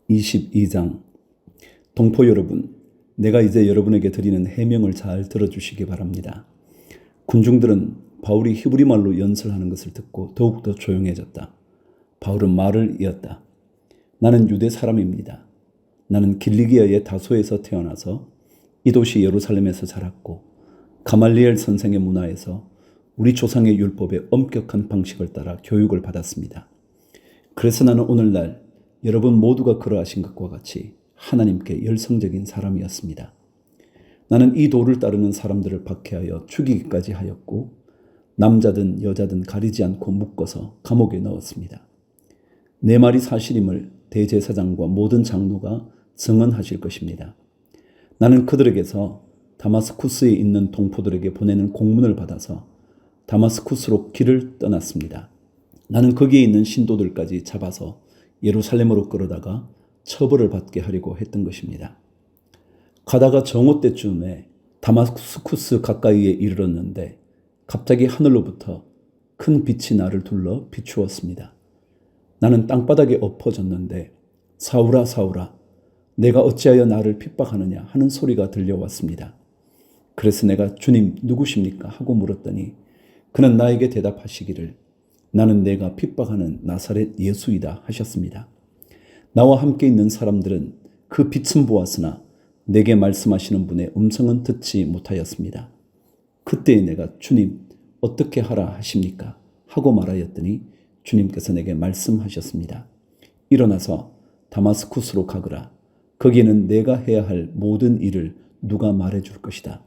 22장. 동포 여러분, 내가 이제 여러분에게 드리는 해명을 잘 들어주시기 바랍니다. 군중들은 바울이 히브리 말로 연설하는 것을 듣고 더욱더 조용해졌다. 바울은 말을 이었다. 나는 유대 사람입니다. 나는 길리기아의 다소에서 태어나서 이 도시 예루살렘에서 자랐고 가말리엘 선생의 문화에서 우리 조상의 율법의 엄격한 방식을 따라 교육을 받았습니다. 그래서 나는 오늘날 여러분 모두가 그러하신 것과 같이 하나님께 열성적인 사람이었습니다. 나는 이 도를 따르는 사람들을 박해하여 죽이기까지 하였고 남자든 여자든 가리지 않고 묶어서 감옥에 넣었습니다. 내 말이 사실임을 대제사장과 모든 장로가 증언하실 것입니다. 나는 그들에게서 다마스쿠스에 있는 동포들에게 보내는 공문을 받아서 다마스쿠스로 길을 떠났습니다. 나는 거기에 있는 신도들까지 잡아서 예루살렘으로 끌어다가 처벌을 받게 하려고 했던 것입니다. 가다가 정오 때쯤에 다마스쿠스 가까이에 이르렀는데 갑자기 하늘로부터 큰 빛이 나를 둘러 비추었습니다. 나는 땅바닥에 엎어졌는데 사울아 사울아 내가 어찌하여 나를 핍박하느냐 하는 소리가 들려왔습니다. 그래서 내가 주님 누구십니까 하고 물었더니 그는 나에게 대답하시기를 나는 내가 핍박하는 나사렛 예수이다 하셨습니다. 나와 함께 있는 사람들은 그 빛은 보았으나 내게 말씀하시는 분의 음성은 듣지 못하였습니다. 그때 내가 주님 어떻게 하라 하십니까 하고 말하였더니 주님께서 내게 말씀하셨습니다. 일어나서 다마스쿠스로 가거라. 거기에는 내가 해야 할 모든 일을 누가 말해줄 것이다.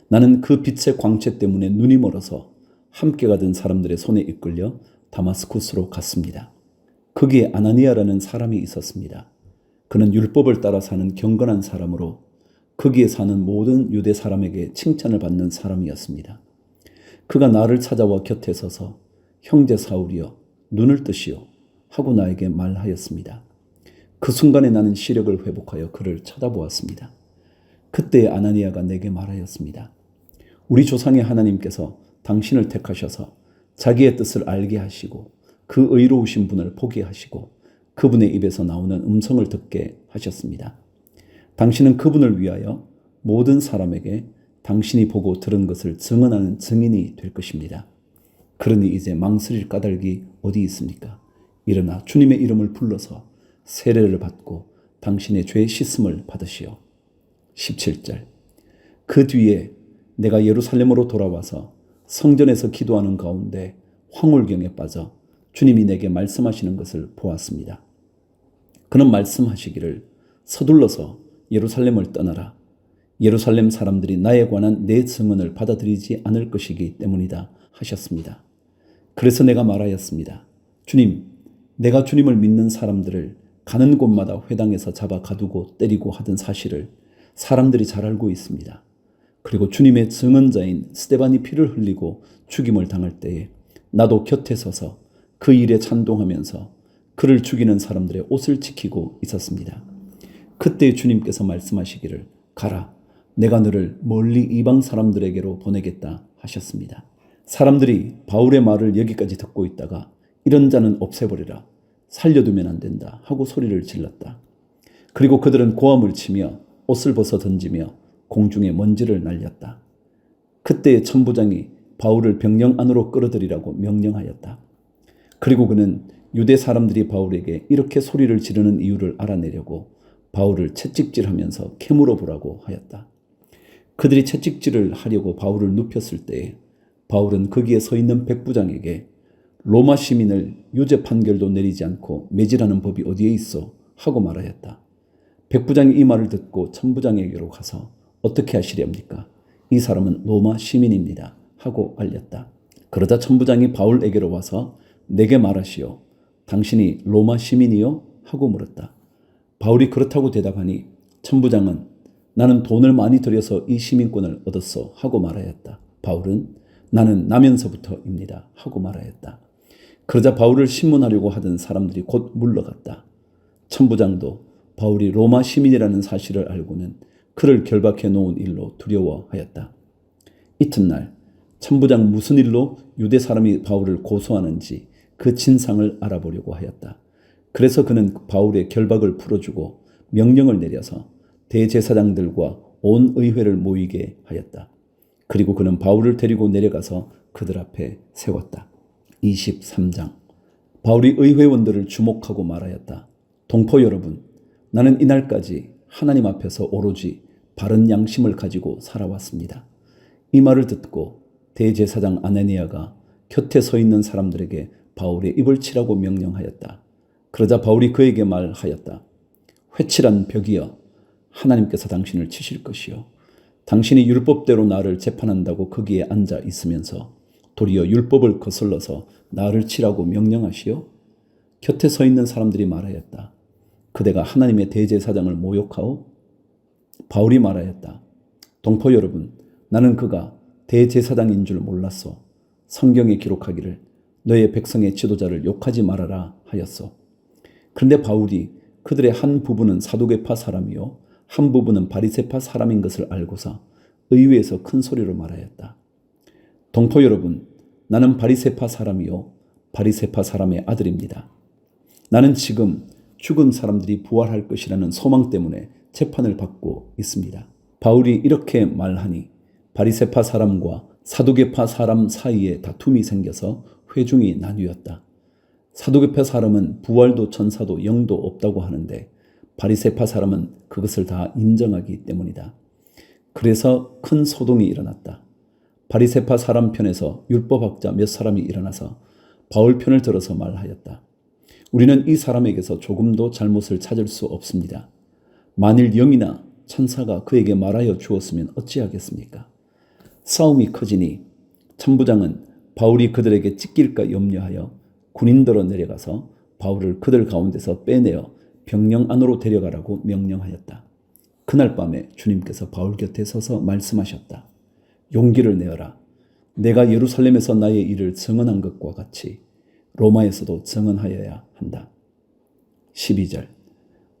나는 그 빛의 광채 때문에 눈이 멀어서 함께 가던 사람들의 손에 이끌려 다마스쿠스로 갔습니다. 거기에 아나니아라는 사람이 있었습니다. 그는 율법을 따라 사는 경건한 사람으로 거기에 사는 모든 유대 사람에게 칭찬을 받는 사람이었습니다. 그가 나를 찾아와 곁에 서서 형제 사울이여 눈을 뜨시오 하고 나에게 말하였습니다. 그 순간에 나는 시력을 회복하여 그를 쳐다보았습니다. 그때 아나니아가 내게 말하였습니다. 우리 조상의 하나님께서 당신을 택하셔서 자기의 뜻을 알게 하시고 그 의로우신 분을 보게 하시고 그분의 입에서 나오는 음성을 듣게 하셨습니다. 당신은 그분을 위하여 모든 사람에게 당신이 보고 들은 것을 증언하는 증인이 될 것입니다. 그러니 이제 망설일 까닭이 어디 있습니까? 일어나 주님의 이름을 불러서 세례를 받고 당신의 죄 씻음을 받으시오. 17절. 그 뒤에 내가 예루살렘으로 돌아와서 성전에서 기도하는 가운데 황홀경에 빠져 주님이 내게 말씀하시는 것을 보았습니다. 그는 말씀하시기를 서둘러서 예루살렘을 떠나라. 예루살렘 사람들이 나에 관한 내 증언을 받아들이지 않을 것이기 때문이다 하셨습니다. 그래서 내가 말하였습니다. 주님, 내가 주님을 믿는 사람들을 가는 곳마다 회당에서 잡아 가두고 때리고 하던 사실을 사람들이 잘 알고 있습니다. 그리고 주님의 증언자인 스데반이 피를 흘리고 죽임을 당할 때에 나도 곁에 서서 그 일에 찬동하면서 그를 죽이는 사람들의 옷을 지키고 있었습니다. 그때 주님께서 말씀하시기를 가라, 내가 너를 멀리 이방 사람들에게로 보내겠다 하셨습니다. 사람들이 바울의 말을 여기까지 듣고 있다가 이런 자는 없애버리라, 살려두면 안 된다 하고 소리를 질렀다. 그리고 그들은 고함을 치며 옷을 벗어 던지며 공중에 먼지를 날렸다. 그때 천부장이 바울을 병영 안으로 끌어들이라고 명령하였다. 그리고 그는 유대 사람들이 바울에게 이렇게 소리를 지르는 이유를 알아내려고 바울을 채찍질하면서 캐물어 보라고 하였다. 그들이 채찍질을 하려고 바울을 눕혔을 때에 바울은 거기에 서 있는 백부장에게 로마 시민을 유죄 판결도 내리지 않고 매질하는 법이 어디에 있어 하고 말하였다. 백부장이 이 말을 듣고 천부장에게로 가서 어떻게 하시렵니까? 이 사람은 로마 시민입니다 하고 알렸다. 그러자 천부장이 바울에게로 와서 내게 말하시오. 당신이 로마 시민이요? 하고 물었다. 바울이 그렇다고 대답하니 천부장은 나는 돈을 많이 들여서 이 시민권을 얻었어 하고 말하였다. 바울은 나는 나면서부터입니다 하고 말하였다. 그러자 바울을 신문하려고 하던 사람들이 곧 물러갔다. 천부장도 바울이 로마 시민이라는 사실을 알고는 그를 결박해 놓은 일로 두려워하였다. 이튿날 천부장 무슨 일로 유대 사람이 바울을 고소하는지 그 진상을 알아보려고 하였다. 그래서 그는 바울의 결박을 풀어주고 명령을 내려서 대제사장들과 온 의회를 모이게 하였다. 그리고 그는 바울을 데리고 내려가서 그들 앞에 세웠다. 23장. 바울이 의회원들을 주목하고 말하였다. 동포 여러분, 나는 이날까지 하나님 앞에서 오로지 바른 양심을 가지고 살아왔습니다. 이 말을 듣고 대제사장 아나니아가 곁에 서 있는 사람들에게 바울의 입을 치라고 명령하였다. 그러자 바울이 그에게 말하였다. 회칠한 벽이여, 하나님께서 당신을 치실 것이요. 당신이 율법대로 나를 재판한다고 거기에 앉아 있으면서 도리어 율법을 거슬러서 나를 치라고 명령하시오? 곁에 서 있는 사람들이 말하였다. 그대가 하나님의 대제사장을 모욕하오? 바울이 말하였다. 동포 여러분, 나는 그가 대제사장인 줄 몰랐소. 성경에 기록하기를 너의 백성의 지도자를 욕하지 말아라 하였소. 그런데 바울이 그들의 한 부분은 사두개파 사람이요 한 부분은 바리새파 사람인 것을 알고서 의회에서 큰 소리로 말하였다. 동포 여러분, 나는 바리새파 사람이요 바리새파 사람의 아들입니다. 나는 지금 죽은 사람들이 부활할 것이라는 소망 때문에 재판을 받고 있습니다. 바울이 이렇게 말하니 바리새파 사람과 사두개파 사람 사이에 다툼이 생겨서 회중이 나뉘었다. 사두개파 사람은 부활도 천사도 영도 없다고 하는데 바리새파 사람은 그것을 다 인정하기 때문이다. 그래서 큰 소동이 일어났다. 바리새파 사람 편에서 율법학자 몇 사람이 일어나서 바울 편을 들어서 말하였다. 우리는 이 사람에게서 조금도 잘못을 찾을 수 없습니다. 만일 영이나 천사가 그에게 말하여 주었으면 어찌하겠습니까? 싸움이 커지니 천부장은 바울이 그들에게 찢길까 염려하여 군인들로 내려가서 바울을 그들 가운데서 빼내어 병영 안으로 데려가라고 명령하였다. 그날 밤에 주님께서 바울 곁에 서서 말씀하셨다. 용기를 내어라. 내가 예루살렘에서 나의 일을 증언한 것과 같이 로마에서도 증언하여야 한다. 12절.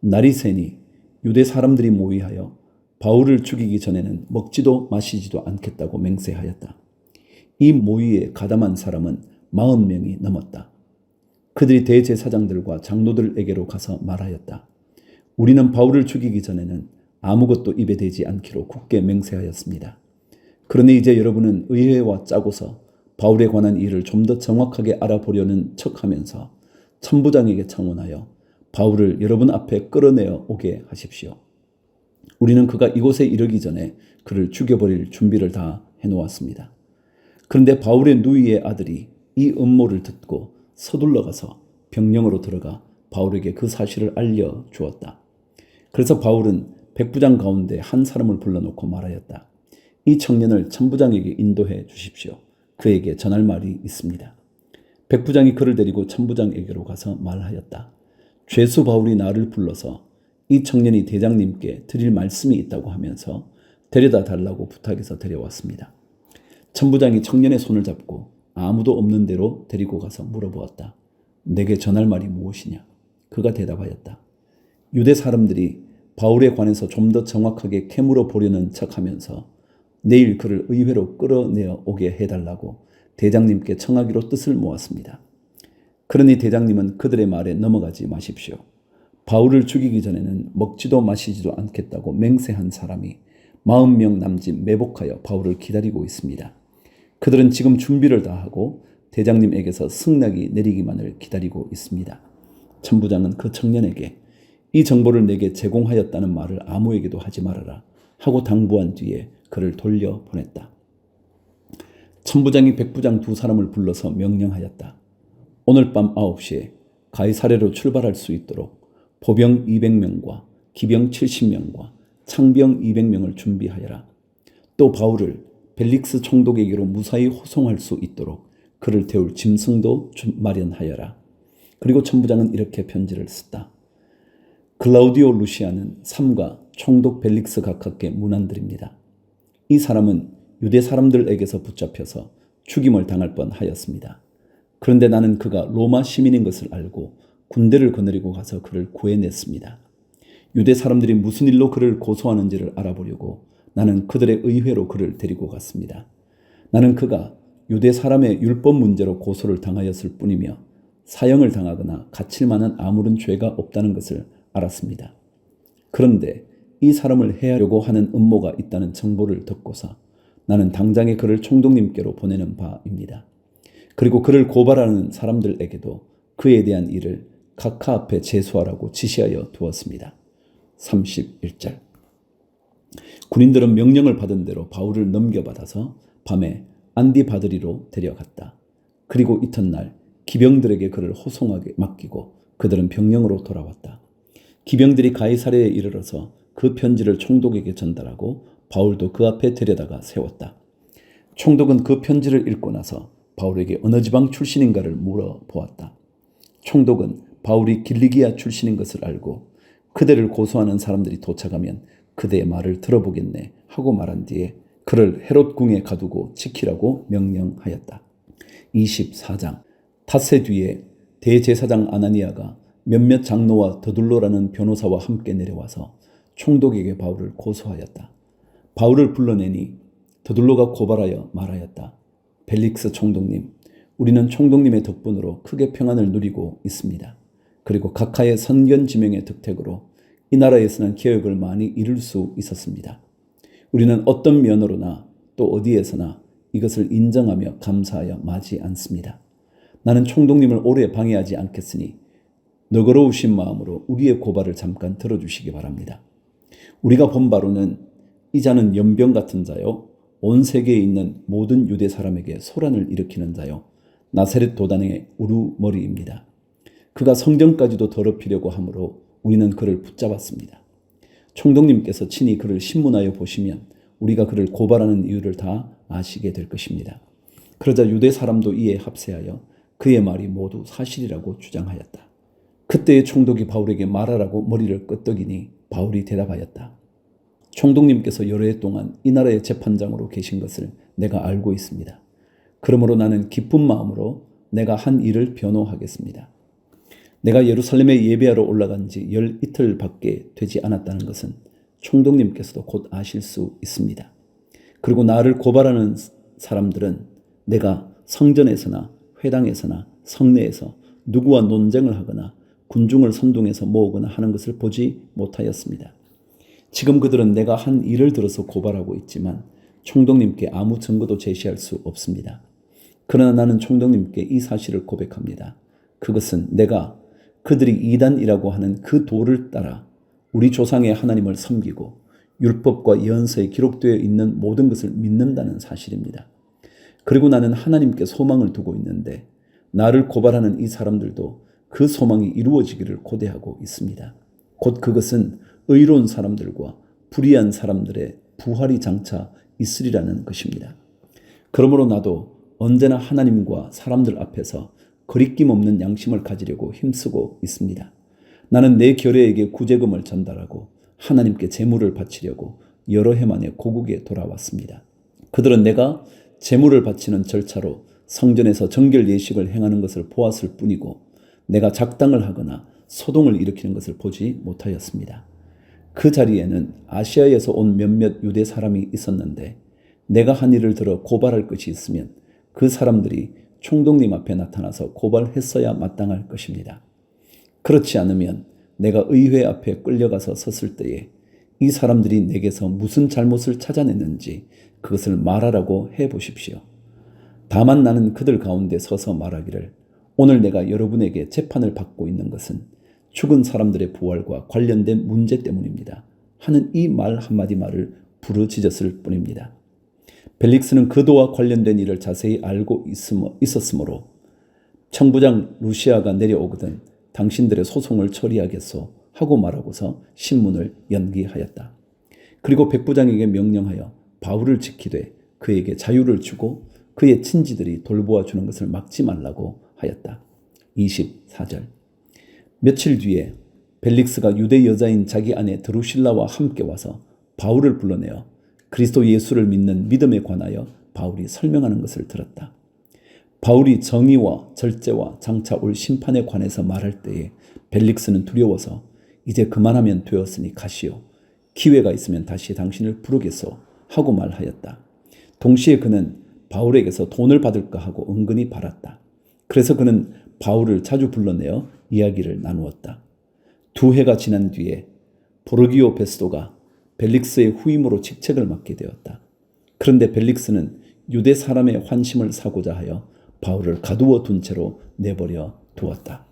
날이 새니 유대 사람들이 모의하여 바울을 죽이기 전에는 먹지도 마시지도 않겠다고 맹세하였다. 이 모의에 가담한 사람은 40명이 넘었다. 그들이 대제사장들과 장로들에게로 가서 말하였다. 우리는 바울을 죽이기 전에는 아무것도 입에 대지 않기로 굳게 맹세하였습니다. 그러니 이제 여러분은 의회와 짜고서 바울에 관한 일을 좀 더 정확하게 알아보려는 척하면서 천부장에게 청원하여 바울을 여러분 앞에 끌어내어 오게 하십시오. 우리는 그가 이곳에 이르기 전에 그를 죽여버릴 준비를 다 해놓았습니다. 그런데 바울의 누이의 아들이 이 음모를 듣고 서둘러 가서 병령으로 들어가 바울에게 그 사실을 알려주었다. 그래서 바울은 백부장 가운데 한 사람을 불러놓고 말하였다. 이 청년을 천부장에게 인도해 주십시오. 그에게 전할 말이 있습니다. 백부장이 그를 데리고 천부장에게로 가서 말하였다. 죄수 바울이 나를 불러서 이 청년이 대장님께 드릴 말씀이 있다고 하면서 데려다 달라고 부탁해서 데려왔습니다. 천부장이 청년의 손을 잡고 아무도 없는 데로 데리고 가서 물어보았다. 내게 전할 말이 무엇이냐? 그가 대답하였다. 유대 사람들이 바울에 관해서 좀 더 정확하게 캐물어 보려는 척하면서 내일 그를 의회로 끌어내어 오게 해달라고 대장님께 청하기로 뜻을 모았습니다. 그러니 대장님은 그들의 말에 넘어가지 마십시오. 바울을 죽이기 전에는 먹지도 마시지도 않겠다고 맹세한 사람이 40명 남짓 매복하여 바울을 기다리고 있습니다. 그들은 지금 준비를 다 하고 대장님에게서 승낙이 내리기만을 기다리고 있습니다. 천부장은 그 청년에게 이 정보를 내게 제공하였다는 말을 아무에게도 하지 말아라 하고 당부한 뒤에 그를 돌려보냈다. 천부장이 백부장 두 사람을 불러서 명령하였다. 오늘 밤 9시에 가이사랴로 출발할 수 있도록 보병 200명과 기병 70명과 창병 200명을 준비하여라. 또 바울을 벨릭스 총독에게로 무사히 호송할 수 있도록 그를 태울 짐승도 마련하여라. 그리고 천부장은 이렇게 편지를 썼다. 클라우디오 루시아는 삼가 총독 벨릭스 각하께 문안드립니다. 이 사람은 유대 사람들에게서 붙잡혀서 죽임을 당할 뻔하였습니다. 그런데 나는 그가 로마 시민인 것을 알고 군대를 거느리고 가서 그를 구해냈습니다. 유대 사람들이 무슨 일로 그를 고소하는지를 알아보려고 나는 그들의 의회로 그를 데리고 갔습니다. 나는 그가 유대 사람의 율법 문제로 고소를 당하였을 뿐이며 사형을 당하거나 갇힐 만한 아무런 죄가 없다는 것을 알았습니다. 그런데 이 사람을 해하려고 하는 음모가 있다는 정보를 듣고서 나는 당장에 그를 총독님께로 보내는 바입니다. 그리고 그를 고발하는 사람들에게도 그에 대한 일을 각하 앞에 제수하라고 지시하여 두었습니다. 31절. 군인들은 명령을 받은 대로 바울을 넘겨받아서 밤에 안디바드리로 데려갔다. 그리고 이튿날 기병들에게 그를 호송하게 맡기고 그들은 병영으로 돌아왔다. 기병들이 가이사랴에 이르러서 그 편지를 총독에게 전달하고 바울도 그 앞에 데려다가 세웠다. 총독은 그 편지를 읽고 나서 바울에게 어느 지방 출신인가를 물어보았다. 총독은 바울이 길리기아 출신인 것을 알고 그대를 고소하는 사람들이 도착하면 그대의 말을 들어보겠네 하고 말한 뒤에 그를 헤롯 궁에 가두고 지키라고 명령하였다. 24장. 닷새 뒤에 대제사장 아나니아가 몇몇 장로와 더둘로라는 변호사와 함께 내려와서 총독에게 바울을 고소하였다. 바울을 불러내니 더둘로가 고발하여 말하였다. 벨릭스 총독님, 우리는 총독님의 덕분으로 크게 평안을 누리고 있습니다. 그리고 각하의 선견지명의 득택으로 이 나라에서는 개혁을 많이 이룰 수 있었습니다. 우리는 어떤 면으로나 또 어디에서나 이것을 인정하며 감사하여 마지 않습니다. 나는 총독님을 오래 방해하지 않겠으니 너그러우신 마음으로 우리의 고발을 잠깐 들어주시기 바랍니다. 우리가 본 바로는 이 자는 연병 같은 자요, 온 세계에 있는 모든 유대 사람에게 소란을 일으키는 자요, 나사렛 도단의 우두머리입니다. 그가 성전까지도 더럽히려고 하므로 우리는 그를 붙잡았습니다. 총독님께서 친히 그를 신문하여 보시면 우리가 그를 고발하는 이유를 다 아시게 될 것입니다. 그러자 유대 사람도 이에 합세하여 그의 말이 모두 사실이라고 주장하였다. 그때의 총독이 바울에게 말하라고 머리를 끄덕이니 바울이 대답하였다. 총독님께서 여러 해 동안 이 나라의 재판장으로 계신 것을 내가 알고 있습니다. 그러므로 나는 기쁜 마음으로 내가 한 일을 변호하겠습니다. 내가 예루살렘에 예배하러 올라간 지 열 이틀밖에 되지 않았다는 것은 총독님께서도 곧 아실 수 있습니다. 그리고 나를 고발하는 사람들은 내가 성전에서나 회당에서나 성내에서 누구와 논쟁을 하거나 군중을 선동해서 모으거나 하는 것을 보지 못하였습니다. 지금 그들은 내가 한 일을 들어서 고발하고 있지만 총독님께 아무 증거도 제시할 수 없습니다. 그러나 나는 총독님께 이 사실을 고백합니다. 그것은 내가 그들이 이단이라고 하는 그 도를 따라 우리 조상의 하나님을 섬기고 율법과 예언서에 기록되어 있는 모든 것을 믿는다는 사실입니다. 그리고 나는 하나님께 소망을 두고 있는데 나를 고발하는 이 사람들도 그 소망이 이루어지기를 고대하고 있습니다. 곧 그것은 의로운 사람들과 불의한 사람들의 부활이 장차 있으리라는 것입니다. 그러므로 나도 언제나 하나님과 사람들 앞에서 거리낌 없는 양심을 가지려고 힘쓰고 있습니다. 나는 내 결례에게 구제금을 전달하고 하나님께 제물을 바치려고 여러 해 만에 고국에 돌아왔습니다. 그들은 내가 제물을 바치는 절차로 성전에서 정결 예식을 행하는 것을 보았을 뿐이고 내가 작당을 하거나 소동을 일으키는 것을 보지 못하였습니다. 그 자리에는 아시아에서 온 몇몇 유대 사람이 있었는데 내가 한 일을 들어 고발할 것이 있으면 그 사람들이 총독님 앞에 나타나서 고발했어야 마땅할 것입니다. 그렇지 않으면 내가 의회 앞에 끌려가서 섰을 때에 이 사람들이 내게서 무슨 잘못을 찾아냈는지 그것을 말하라고 해보십시오. 다만 나는 그들 가운데 서서 말하기를 오늘 내가 여러분에게 재판을 받고 있는 것은 죽은 사람들의 부활과 관련된 문제 때문입니다. 하는 이 말 한마디 말을 부르짖었을 뿐입니다. 벨릭스는 그도와 관련된 일을 자세히 알고 있었으므로 청부장 루시아가 내려오거든 당신들의 소송을 처리하겠소 하고 말하고서 신문을 연기하였다. 그리고 백부장에게 명령하여 바울을 지키되 그에게 자유를 주고 그의 친지들이 돌보아 주는 것을 막지 말라고 하였다. 24절. 며칠 뒤에 벨릭스가 유대 여자인 자기 아내 드루실라와 함께 와서 바울을 불러내어 그리스도 예수를 믿는 믿음에 관하여 바울이 설명하는 것을 들었다. 바울이 정의와 절제와 장차 올 심판에 관해서 말할 때에 벨릭스는 두려워서 이제 그만하면 되었으니 가시오. 기회가 있으면 다시 당신을 부르겠소 하고 말하였다. 동시에 그는 바울에게서 돈을 받을까 하고 은근히 바랐다. 그래서 그는 바울을 자주 불러내어 이야기를 나누었다. 2해가 지난 뒤에 보르기오 베스도가 벨릭스의 후임으로 직책을 맡게 되었다. 그런데 벨릭스는 유대 사람의 환심을 사고자 하여 바울을 가두어 둔 채로 내버려 두었다.